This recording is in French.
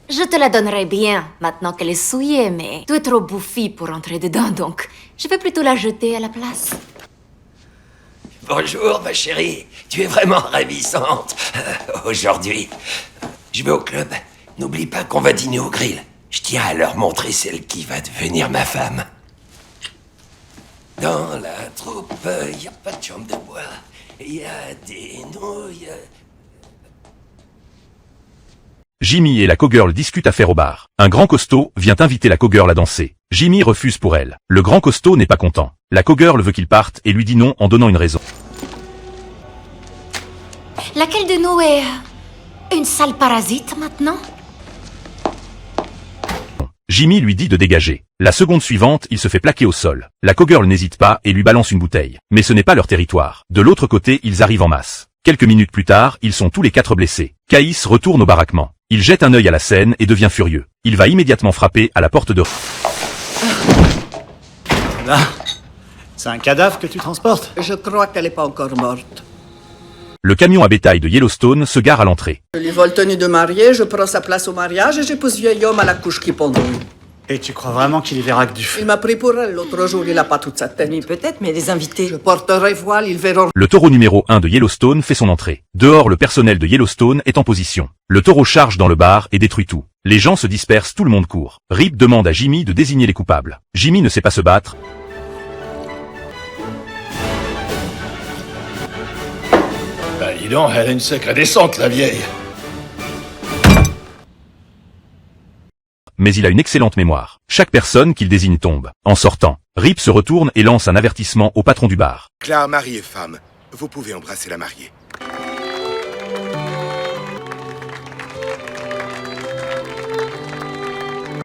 Je te la donnerai bien, maintenant qu'elle est souillée, mais tu es trop bouffi pour entrer dedans, donc je vais plutôt la jeter à la place. Bonjour, ma chérie. Tu es vraiment ravissante. Aujourd'hui, je vais au club. N'oublie pas qu'on va dîner au grill. Je tiens à leur montrer celle qui va devenir ma femme. Dans la troupe, y a pas de chambre de bois. Y a des nouilles. Jimmy et la cowgirl discutent affaire au bar. Un grand costaud vient inviter la cowgirl à danser. Jimmy refuse pour elle. Le grand costaud n'est pas content. La cowgirl veut qu'il parte et lui dit non en donnant une raison. Laquelle de nous est une sale parasite maintenant? Jimmy lui dit de dégager. La seconde suivante, il se fait plaquer au sol. La cowgirl n'hésite pas et lui balance une bouteille. Mais ce n'est pas leur territoire. De l'autre côté, ils arrivent en masse. Quelques minutes plus tard, ils sont tous les 4 blessés. Caïs retourne au baraquement. Il jette un œil à la scène et devient furieux. Il va immédiatement frapper à la porte de... Là, c'est un cadavre que tu transportes? Je crois qu'elle n'est pas encore morte. Le camion à bétail de Yellowstone se gare à l'entrée. Je lui vole tenue de mariée, je prends sa place au mariage et j'épouse vieil homme à la couche qui pendouille. Et tu crois vraiment qu'il y verra que du feu? Il m'a pris pour elle l'autre jour, il a pas toute sa tête. Oui, peut-être, mais les invités... Je porterai voile, ils verront. Le taureau numéro 1 de Yellowstone fait son entrée. Dehors, le personnel de Yellowstone est en position. Le taureau charge dans le bar et détruit tout. Les gens se dispersent, tout le monde court. Rip demande à Jimmy de désigner les coupables. Jimmy ne sait pas se battre. Bah dis donc, elle a une sacrée descente, la vieille. Mais il a une excellente mémoire. Chaque personne qu'il désigne tombe. En sortant, Rip se retourne et lance un avertissement au patron du bar. Claire, mari et femme, vous pouvez embrasser la mariée.